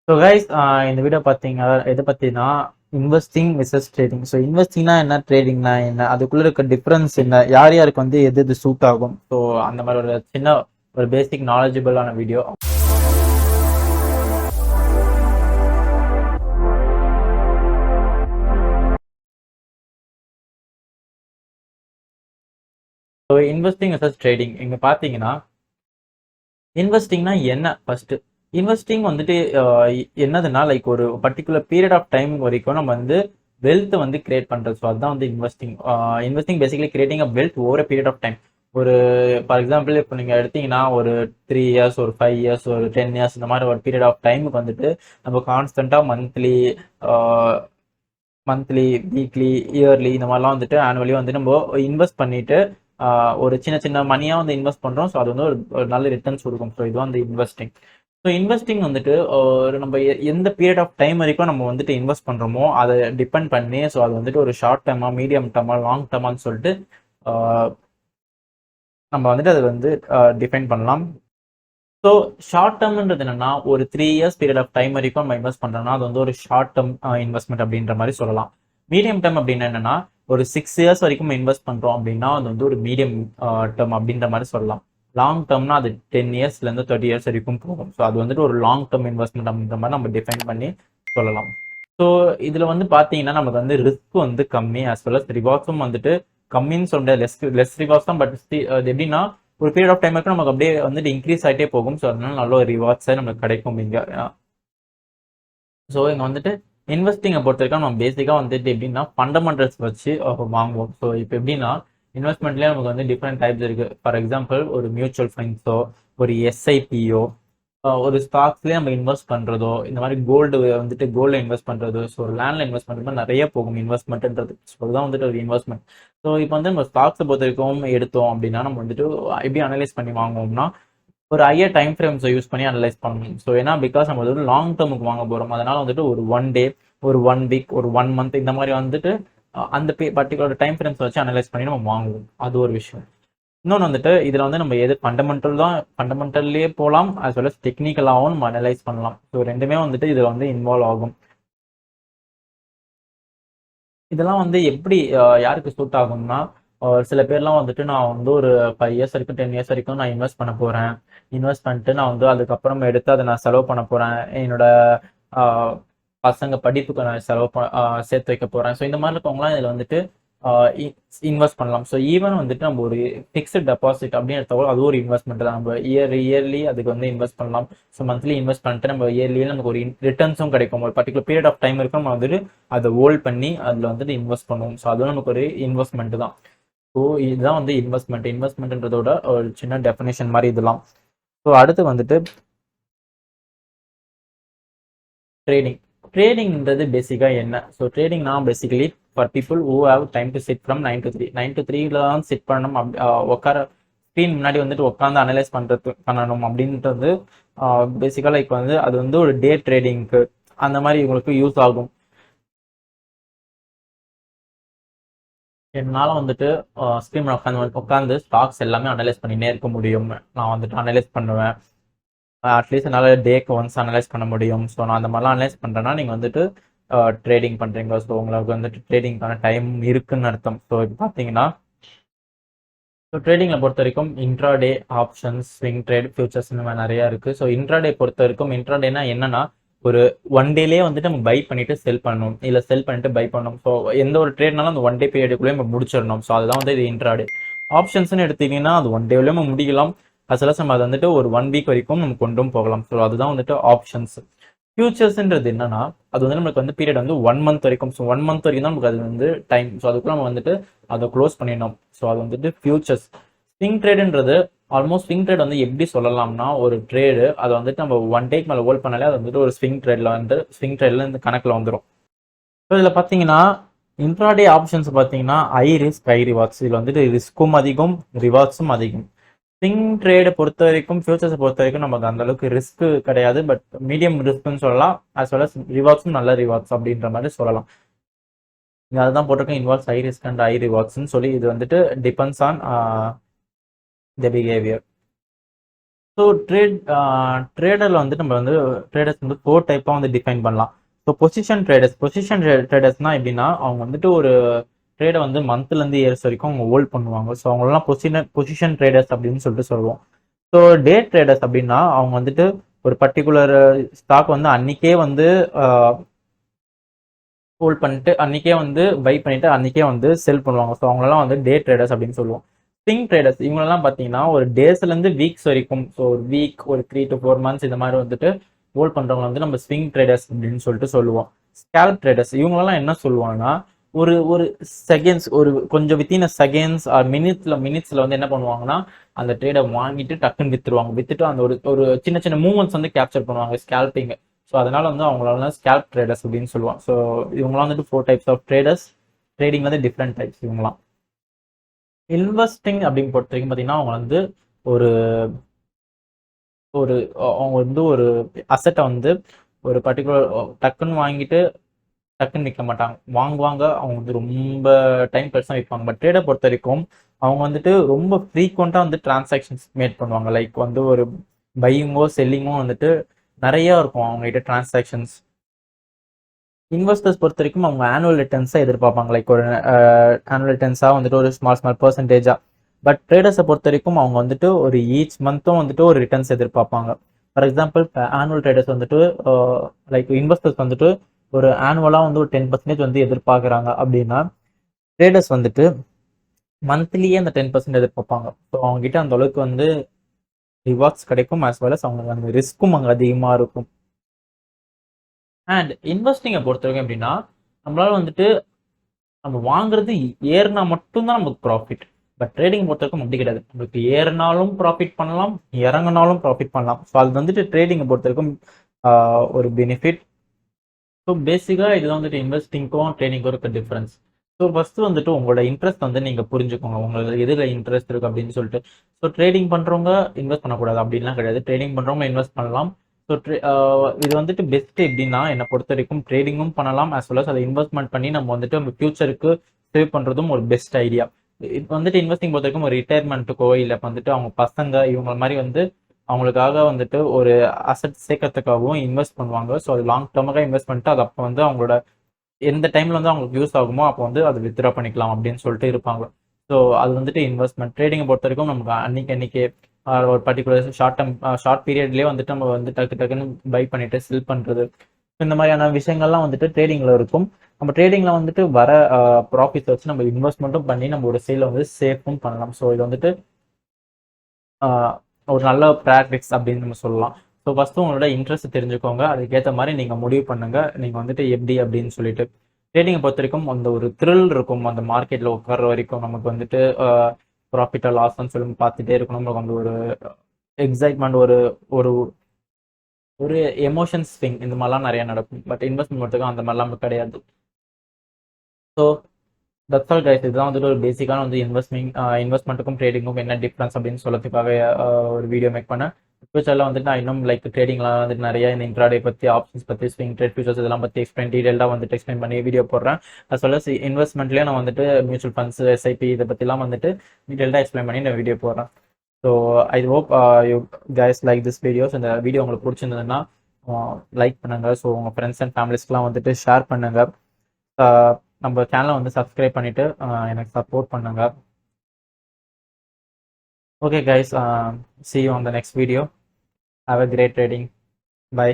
So guys, இந்த video பார்த்தீங்க எதை பற்றினா இன்வெஸ்டிங் விசஸ் ட்ரேடிங். ஸோ இன்வெஸ்டிங்னா என்ன, ட்ரேடிங்னா என்ன, அதுக்குள்ளே இருக்க டிஃப்ரென்ஸ் என்ன, யார் யாருக்கு வந்து எது எது சூட் ஆகும். ஸோ அந்த மாதிரி ஒரு சின்ன ஒரு பேசிக் நாலேஜபிளான video. So investing versus trading இங்கே பார்த்தீங்கன்னா, இன்வெஸ்டிங்னா என்ன ஃபர்ஸ்ட். இன்வெஸ்டிங் வந்துட்டு என்னதுன்னா, லைக் ஒரு பர்டிகுலர் பீரியட் ஆஃப் டைம் வரைக்கும் நம்ம வந்து வெல்த் வந்து கிரியேட் பண்றது. ஸோ அதுதான் வந்து investing. Investing basically creating a wealth over period of time. ஒரு ஃபார் எக்ஸாம்பிள் இப்போ நீங்கள் எடுத்தீங்கன்னா, ஒரு 3 இயர்ஸ், ஒரு 5 இயர்ஸ், ஒரு 10 இயர்ஸ், இந்த மாதிரி ஒரு பீரியட் ஆஃப் டைமுக்கு வந்துட்டு நம்ம கான்ஸ்டன்டாக மந்த்லி வீக்லி இயர்லி இந்த மாதிரிலாம் வந்துட்டு ஆனுவலி வந்து நம்ம இன்வெஸ்ட் பண்ணிட்டு ஒரு சின்ன சின்ன மணியாக வந்து இன்வெஸ்ட் பண்ணுறோம். ஸோ அது வந்து ஒரு நல்ல ரிட்டர்ன்ஸ் கொடுக்கும். ஸோ இதுதான் வந்து இன்வெஸ்டிங். ஸோ இன்வெஸ்டிங் வந்துட்டு ஒரு நம்ம எந்த பீரியட் ஆஃப் டைம் வரைக்கும் நம்ம வந்துட்டு இன்வெஸ்ட் பண்ணுறோமோ அதை டிபெண்ட் பண்ணி, ஸோ அது வந்துட்டு ஒரு ஷார்ட் டேர்மா, மீடியம் டேர்மா, லாங் டேர்மான்னு சொல்லிட்டு நம்ம வந்துட்டு அதை வந்து டிஃபைன் பண்ணலாம். ஸோ ஷார்ட் டேர்ம்ன்றது என்னன்னா, ஒரு 3 இயர்ஸ் பீரியட் ஆஃப் டைம் வரைக்கும் நம்ம இன்வெஸ்ட் பண்றோம்னா அது வந்து ஒரு ஷார்ட் டேர்ம் இன்வெஸ்ட்மெண்ட் அப்படின்ற மாதிரி சொல்லலாம். மீடியம் டேர்ம் அப்படின்னா என்னன்னா, ஒரு 6 இயர்ஸ் வரைக்கும் இன்வெஸ்ட் பண்றோம் அப்படின்னா அது வந்து ஒரு மீடியம் டேர்ம் அப்படின்ற மாதிரி சொல்லலாம். லாங் டேர்ம்னா அது 10 இயர்ஸ்லேருந்து 30 இயர்ஸ் வரைக்கும் போகும். ஸோ அது வந்துட்டு ஒரு லாங் டேர்ம் இன்வெஸ்ட்மெண்ட் அப்படின்ற மாதிரி நம்ம டிஃபைன் பண்ணி சொல்லலாம். ஸோ இதுல வந்து பாத்தீங்கன்னா நமக்கு வந்து ரிஸ்க் வந்து கம்மி, as well as ரிவார்ட்ஸும் வந்துட்டு கம்மின்னு சொல்ற லெஸ் ரிவார்ட்ஸ் தான். பட் அது எப்படின்னா, ஒரு பீரியட் ஆஃப் டைம் வரைக்கும் நமக்கு அப்படியே வந்துட்டு இன்க்ரீஸ் ஆகிட்டே போகும். ஸோ அதனால நல்ல ஒரு ரிவார்ட்ஸே நமக்கு கிடைக்கும் இங்க. ஸோ இங்கே வந்துட்டு இன்வெஸ்டிங்கை பொறுத்த வரைக்கும் நம்ம பேசிக்காக வந்துட்டு எப்படின்னா ஃபண்டமெண்டல்ஸ் வச்சு வாங்குவோம். ஸோ இப்போ எப்படின்னா, இன்வெஸ்ட்மெண்ட்லேயே நமக்கு வந்து டிஃப்ரெண்ட் டைப்ஸ் இருக்கு. ஃபார் எக்ஸாம்பிள், ஒரு மியூச்சுவல் ஃபண்ட்ஸோ, ஒரு எஸ்ஐபியோ, ஒரு ஸ்டாக்ஸ்லேயே நம்ம இன்வெஸ்ட் பண்ணுறதோ, இந்த மாதிரி கோல்டு வந்துட்டு கோல்டில் இன்வெஸ்ட் பண்ணுறது, ஸோ லேண்டில் இன்வெஸ்ட் பண்ணுறது மாதிரி நிறைய போகும் இன்வெஸ்ட்மெண்ட்ன்றது. ஸோ அதுதான் வந்துட்டு ஒரு இன்வெஸ்ட்மெண்ட். ஸோ இப்போ வந்து நம்ம ஸ்டாக்ஸை பொறுத்த வரைக்கும் எடுத்தோம் அப்படின்னா, நம்ம வந்துட்டு எப்படி அனலைஸ் பண்ணி வாங்குவோம்னா, ஒரு ஹையர் டைம் ஃப்ரேம்ஸை யூஸ் பண்ணி அனலைஸ் பண்ணணும். ஸோ ஏன்னா பிகாஸ் நம்ம வந்து லாங் டேர்முக்கு வாங்க போகிறோம். அதனால வந்துட்டு ஒரு 1 டே, ஒரு 1 வீக், ஒரு 1 மந்த் இந்த மாதிரி வந்துட்டு அந்த பர்டிகுலர் டைம் ஃப்ரேம்ஸ் வச்சு அனலைஸ் பண்ணி நம்ம வாங்குவோம். அது ஒரு விஷயம். இன்னொன்று வந்துட்டு இதில் வந்து நம்ம எது ஃபண்டமெண்டல்லே போகலாம், as well as டெக்னிக்கலாகவும் நம்ம அனலைஸ் பண்ணலாம். ஸோ ரெண்டுமே வந்துட்டு இதில் வந்து இன்வால்வ் ஆகும். இதெல்லாம் வந்து எப்படி யாருக்கு சூட் ஆகும்னா, சில பேர்லாம் வந்துட்டு நான் வந்து ஒரு 5 இயர்ஸ் வரைக்கும் 10 இயர்ஸ் வரைக்கும் நான் இன்வெஸ்ட் பண்ண போகிறேன். இன்வெஸ்ட் பண்ணிட்டு நான் வந்து அதுக்கப்புறம் எடுத்து அதை நான் செலவு பண்ண போகிறேன். என்னோட பசங்க படிப்புக்கு நான் சேர்த்து வைக்க போகிறேன். ஸோ இந்த மாதிரி இருக்கவங்களாம் இதில் வந்துட்டு இன்வெஸ்ட் பண்ணலாம். ஸோ ஈவன் வந்துட்டு நம்ம ஒரு ஃபிக்ஸ்டு டெபாசிட் அப்படின்னு எடுத்தவோ அது ஒரு இன்வெஸ்ட்மெண்ட் தான். நம்ம இயர்லி அதுக்கு வந்து இன்வெஸ்ட் பண்ணலாம். ஸோ மந்த்லி இன்வெஸ்ட் பண்ணிட்டு நம்ம இயர்லியில் நமக்கு ஒரு ரிட்டர்ன்ஸும் கிடைக்கும். ஒரு பர்டிகுலர் பீரியட் ஆஃப் டைம் இருக்கும் நம்ம வந்துட்டு அதை ஹோல்ட் பண்ணி அதில் வந்துட்டு இன்வெஸ்ட் பண்ணுவோம். ஸோ அதுவும் நமக்கு ஒரு இன்வெஸ்ட்மெண்ட் தான். ஸோ இதுதான் வந்து இன்வெஸ்ட்மெண்ட்ன்றதோட ஒரு சின்ன டெஃபினேஷன் மாதிரி இதெல்லாம். ஸோ அடுத்து வந்துட்டு ட்ரேடிங்ன்றது பேசிக்காக என்ன. ஸோ ட்ரேடிங்னா basically for people who have time to sit from 9 to 3. 9 to 3 தான் சிட் பண்ணணும். உட்கார ஸ்க்ரீன் முன்னாடி வந்துட்டு உட்காந்து அனலைஸ் பண்ணணும் அப்படின்றது பேசிக்காக லைக் வந்து அது வந்து ஒரு டே ட்ரேடிங்க்கு அந்த மாதிரி உங்களுக்கு யூஸ் ஆகும். என்னால் வந்துட்டு ஸ்க்ரீன் உட்காந்து ஸ்டாக்ஸ் எல்லாமே அனலைஸ் பண்ணினே இருக்க முடியும். நான் வந்துட்டு அனலைஸ் பண்ணுவேன். அட்லீஸ்ட் என்னால் டேக்கு ஒன்ஸ் அனலைஸ் பண்ண முடியும். ஸோ நான் அந்த மாதிரிலாம் அனலைஸ் பண்ணுறேன்னா நீங்கள் வந்துட்டு ட்ரேடிங் பண்ணுறீங்க. ஸோ உங்களுக்கு வந்துட்டு ட்ரேடிங்கான டைம் இருக்குன்னு அர்த்தம். ஸோ இப்போ பார்த்தீங்கன்னா, ஸோ ட்ரேடிங்கில் பொறுத்த வரைக்கும் intraday, options, swing trade, futures இந்த மாதிரி நிறையா இருக்குது. ஸோ இன்ட்ராடே பொறுத்த வரைக்கும் இன்ட்ராடேனா என்னன்னா, ஒரு 1 டேலேயே வந்துட்டு நம்ம பை பண்ணிட்டு செல் பண்ணணும், இல்லை செல் பண்ணிட்டு பை பண்ணணும். ஸோ எந்த ஒரு ட்ரேட்னாலும் அந்த 1 டே பீரியடுக்குள்ளேயே நம்ம முடிச்சிடணும். ஸோ அதுதான் வந்து இது இன்ட்ராடே. ஆப்ஷன்ஸ்னு எடுத்தீங்கன்னா அது 1 டேவிலேயே நம்ம முடிக்கலாம். அசலாஸ் நம்ம அது வந்துட்டு ஒரு 1 வீக் வரைக்கும் நம்ம கொண்டும் போகலாம். ஸோ அதுதான் வந்துட்டு ஆப்ஷன்ஸ். ஃபியூச்சர்ஸ்ன்றது என்னன்னா, அது வந்து நம்மளுக்கு வந்து பீரியட் வந்து 1 மந்த் வரைக்கும். ஸோ 1 மந்த் வரைக்கும் தான் நமக்கு அது வந்து டைம். ஸோ அதுக்குள்ள நம்ம வந்துட்டு அதை க்ளோஸ் பண்ணிடணும். ஸோ அது வந்துட்டு ஃபியூச்சர்ஸ். ஸ்விங் ட்ரேடுன்றது ஆல்மோஸ்ட் ஸ்விங் ட்ரேட் வந்து எப்படி சொல்லலாம்னா, ஒரு ட்ரேடு அதை வந்துட்டு நம்ம 1 டேக்கு மேலே ஹோல்ட் பண்ணாலே அது வந்துட்டு ஒரு ஸ்விங் ட்ரேட்ல இந்த கணக்கில் வந்துடும். ஸோ இதில் பார்த்தீங்கன்னா, இன்ட்ராடே ஆப்ஷன்ஸ் பார்த்தீங்கன்னா ஹை ரிஸ்க் ஹை ரிவார்ட்ஸ். இதில் வந்துட்டு ரிஸ்க்கும் அதிகம், ரிவார்ட்ஸும் அதிகம். ஸ்விங் ட்ரேடை பொறுத்த வரைக்கும், ஃபியூச்சர்ஸை பொறுத்த வரைக்கும் நமக்கு அந்த அளவுக்கு ரிஸ்க் கிடையாது. பட் மீடியம் ரிஸ்க்னு சொல்லலாம். as well as ரிவார்ட்ஸும் நல்ல ரிவார்ட்ஸ் அப்படின்ற மாதிரி சொல்லலாம். இங்கே அதுதான் போட்டிருக்கேன், involves high risk and high ரிவார்ட்ஸ்ன்னு சொல்லி. இது வந்துட்டு depends on the behaviour. So ட்ரேடரில் வந்துட்டு நம்ம வந்து ட்ரேடர்ஸ் வந்து 4 டைப்பாக வந்து டிஃபைன் பண்ணலாம். ஸோ பொசிஷன் ட்ரேடர்ஸ்னால் எப்படின்னா அவங்க வந்துட்டு ஒரு ட்ரேடை வந்து மந்த்லேருந்து இயர்ஸ் வரைக்கும் அவங்க ஹோல்ட் பண்ணுவாங்க. ஸோ அவங்களெல்லாம் பொசிஷன் ட்ரேடர்ஸ் அப்படின்னு சொல்லிட்டு சொல்லுவோம். ஸோ டே ட்ரேடர்ஸ் அப்படின்னா அவங்க வந்துட்டு ஒரு பர்டிகுலர் ஸ்டாக் வந்து அன்னைக்கே வந்து ஹோல்ட் பண்ணிட்டு அன்னைக்கே வந்து பை பண்ணிட்டு அன்னைக்கே வந்து செல் பண்ணுவாங்க. ஸோ அவங்களெல்லாம் வந்து டே ட்ரேடர்ஸ் அப்படின்னு சொல்லுவோம். ஸ்விங் ட்ரேடர்ஸ் இவங்களெல்லாம் பார்த்தீங்கன்னா ஒரு டேஸ்லேருந்து வீக்ஸ் வரைக்கும், ஸோ ஒரு வீக் ஒரு 3 to 4 months இந்த மாதிரி வந்துட்டு ஹோல்ட் பண்ணுறவங்க வந்து நம்ம ஸ்விங் ட்ரேடர்ஸ் அப்படின்னு சொல்லிட்டு சொல்லுவோம். ஸ்கேல்ப் ட்ரேடர்ஸ் இவங்களெல்லாம் என்ன சொல்லுவாங்கன்னா ஒரு ஒரு செகண்ட்ஸ் ஒரு கொஞ்சம் வித்தின் செகண்ட்ஸ் ஆர் மினிட்ஸில் வந்து என்ன பண்ணுவாங்கன்னா அந்த ட்ரேடை வாங்கிட்டு டக்குன்னு வித்துட்டு அந்த ஒரு ஒரு சின்ன சின்ன மூவ்மெண்ட்ஸ் வந்து கேப்சர் பண்ணுவாங்க ஸ்கேல்பிங். ஸோ அதனால வந்து அவங்களால ஸ்கேல்ப் ட்ரேடர்ஸ் அப்படின்னு சொல்லுவாங்க. ஸோ இவங்களாம் வந்துட்டு 4 டைப்ஸ் ஆஃப் ட்ரேடர்ஸ். ட்ரேடிங் வந்து டிஃப்ரெண்ட் டைப்ஸ் இவங்களாம். இன்வெஸ்டிங் அப்படின்னு பொறுத்த வரைக்கும் பார்த்தீங்கன்னா அவங்க வந்து ஒரு ஒரு அவங்க வந்து ஒரு அசட்டை வந்து ஒரு பர்டிகுலர் டக்குன்னு வாங்கிட்டு டக்குன்னு விற்க மாட்டாங்க. வாங்குவாங்க, அவங்க வந்து ரொம்ப டைம் கழிச்சு தான் விற்பாங்க. பட் ட்ரேடை பொறுத்த வரைக்கும் அவங்க வந்துட்டு ரொம்ப ஃப்ரீக்வெண்ட்டாக வந்து டிரான்சாக்ஷன்ஸ் மேட் பண்ணுவாங்க. லைக் வந்து ஒரு பையிங்கோ செல்லிங்கோ வந்துட்டு நிறைய இருக்கும் அவங்ககிட்ட டிரான்சாக்ஷன்ஸ். இன்வெஸ்டர்ஸ் பொறுத்த வரைக்கும் அவங்க ஆனுவல் ரிட்டர்ன்ஸாக எதிர்பார்ப்பாங்க. லைக் ஒரு ஆனுவல் ரிட்டர்ன்ஸாக வந்துட்டு ஒரு ஸ்மால் பர்சன்டேஜாக. பட் ட்ரேடர்ஸை பொறுத்த வரைக்கும் அவங்க வந்துட்டு ஒரு ஈச் மந்த்தும் வந்துட்டு ஒரு ரிட்டர்ன்ஸ் எதிர்பார்ப்பாங்க. ஃபார் எக்ஸாம்பிள் ஆனுவல் ட்ரேடர்ஸ் வந்துட்டு லைக் இன்வெஸ்டர்ஸ் வந்துட்டு ஒரு ஆனுவலாக வந்து ஒரு 10% வந்து எதிர்பார்க்குறாங்க அப்படின்னா ட்ரேடர்ஸ் வந்துட்டு மந்த்லியே அந்த 10% எதிர்பார்ப்பாங்க. ஸோ அவங்ககிட்ட அந்த அளவுக்கு வந்து ரிவார்ட்ஸ் கிடைக்கும், ஆஸ் வெல் அஸ் அவங்களுக்கு அந்த ரிஸ்க்கும் அங்கே அதிகமாக இருக்கும். அண்ட் இன்வெஸ்டிங்கை பொறுத்த வரைக்கும் எப்படின்னா நம்மளால வந்துட்டு நம்ம வாங்குறது ஏறினா மட்டும்தான் நமக்கு ப்ராஃபிட். பட் ட்ரேடிங் பொறுத்த வரைக்கும் அப்படி கிடையாது. உங்களுக்கு ஏறினாலும் ப்ராஃபிட் பண்ணலாம், இறங்கினாலும் ப்ராஃபிட் பண்ணலாம். ஸோ அது வந்துட்டு ட்ரேடிங்கை பொறுத்த வரைக்கும் ஒரு பெனிஃபிட். ஸோ பேசிக்காக இதுதான் வந்துட்டு இன்வெஸ்டிங்க்கும் ட்ரேடிங்க்கும் இருக்க டிஃப்ரென்ஸ். ஸோ ஃபஸ்ட்டு வந்துட்டு உங்களோட இன்ட்ரெஸ்ட் வந்து நீங்கள் புரிஞ்சுக்கோங்க, உங்களுக்கு எதில் இன்ட்ரெஸ்ட் இருக்குது அப்படின்னு சொல்லிட்டு. ஸோ ட்ரேடிங் பண்ணுறவங்க இன்வெஸ்ட் பண்ணக்கூடாது அப்படின்லாம் கிடையாது. ட்ரேடிங் பண்ணுறவங்க இன்வெஸ்ட் பண்ணலாம். ஸோ இது வந்துட்டு பெஸ்ட் எப்படின்னா என்னை பொறுத்த வரைக்கும் ட்ரேடிங்கும் பண்ணலாம், ஆஸ் வெல் அஸ் அதை இன்வெஸ்ட்மெண்ட் பண்ணி நம்ம வந்துட்டு நம்ம ஃபியூச்சருக்கு சேவ் பண்ணுறதும் ஒரு பெஸ்ட் ஐடியா. இப்போ வந்துட்டு இன்வெஸ்டிங் பொறுத்த வரைக்கும் ஒரு ரிட்டையர்மெண்ட்டுக்கோ இல்லை வந்துட்டு அவங்க பசங்க இவங்க மாதிரி வந்து அவங்களுக்காக வந்துட்டு ஒரு அசட் சேர்க்கறதுக்காகவும் இன்வெஸ்ட் பண்ணுவாங்க. ஸோ அது லாங் டேர்மாக இன்வெஸ்ட் பண்ணிட்டு அது அப்போ வந்து அவங்களோட எந்த டைம்ல வந்து அவங்களுக்கு யூஸ் ஆகுமோ அப்போ வந்து அது வித்ட்ரா பண்ணிக்கலாம் அப்படின்னு சொல்லிட்டு இருப்பாங்க. ஸோ அது வந்துட்டு இன்வெஸ்ட்மெண்ட். ட்ரேடிங்கை பொறுத்த வரைக்கும் நமக்கு அன்னைக்கு ஒரு பர்டிகுலர் ஷார்ட் பீரியட்லேயே வந்துட்டு நம்ம வந்து டக்குன்னு பை பண்ணிட்டு செல் பண்ணுறது, இந்த மாதிரியான விஷயங்கள்லாம் வந்துட்டு ட்ரேடிங்கில் இருக்கும். நம்ம ட்ரேடிங்கில் வந்துட்டு வர ப்ராஃபிட்ஸ் வச்சு நம்ம இன்வெஸ்ட்மெண்ட்டும் பண்ணி நம்ம ஒரு சேலை வந்து சேஃபும் பண்ணலாம். ஸோ இது வந்துட்டு ஒரு நல்ல ப்ராக்டிக்ஸ் அப்படின்னு நம்ம சொல்லலாம். ஸோ ஃபஸ்ட்டு உங்களோட இன்ட்ரெஸ்ட் தெரிஞ்சுக்கோங்க, அதுக்கேற்ற மாதிரி நீங்கள் முடிவு பண்ணுங்கள் நீங்கள் வந்துட்டு எப்படி அப்படின்னு சொல்லிட்டு. ட்ரேடிங்கை பொறுத்த வரைக்கும் அந்த ஒரு த்ரில் இருக்கும், அந்த மார்க்கெட்டில் உட்கார்ற வரைக்கும் நமக்கு வந்துட்டு ப்ராஃபிட்டாக லாஸ்ன்னு சொல்லி பார்த்துட்டே இருக்கணும். நமக்கு வந்து ஒரு எக்ஸைட்மெண்ட், ஒரு ஒரு ஒரு எமோஷன் ஸ்விங் இந்த மாதிரிலாம் நிறைய நடக்கும். பட் இன்வெஸ்ட்மெண்ட் பொறுத்தவரைக்கும் அந்த மாதிரிலாம் கிடையாது. So that's all guys. இதுதான் வந்துட்டு ஒரு பேசிக்கான வந்து இன்வெஸ்ட்மெண்ட்டுக்கும் ட்ரேடிங்கும் என்ன டிஃப்ரென்ஸ் அப்படின்னு சொல்றதுக்காக ஒரு வீடியோ மேக் பண்ணேன். ஃபியூச்சரில் வந்துட்டு நான் இன்னும் லைக் ட்ரேடிங்லாம் வந்துட்டு நிறைய இந்த இன்ட்ராடே பற்றி, ஆப்ஷன்ஸ் பற்றி, ஸ்விங் ட்ரேட், ஃபியூச்சர்ஸ் இதெல்லாம் பற்றி டீடைல்டாக வந்துட்டு எக்ஸ்பிளைன் பண்ணி வீடியோ போடுறேன். அஸ் வெல் அஸ் இன்வெஸ்ட்மெண்ட்லேயே நான் வந்துட்டு மியூச்சுவல் ஃபண்ட்ஸ், எஸ்ஐபி இதை பற்றிலாம் வந்துட்டு டீடைல்டாக எக்ஸ்பிளைன் பண்ணி நான் வீடியோ போடுறேன். So I hope you guys like this videos. இந்த வீடியோ உங்களுக்கு பிடிச்சிருந்ததுன்னா லைக் பண்ணுங்கள். ஸோ உங்கள் ஃப்ரெண்ட்ஸ் அண்ட் ஃபேமிலிஸ்க்குலாம் வந்துட்டு ஷேர் பண்ணுங்கள். நம்ம சேனலை வந்து சப்ஸ்கிரைப் பண்ணிவிட்டு எனக்கு சப்போர்ட் பண்ணுங்கள். Okay guys, see you on the next video. Have a great trading. Bye.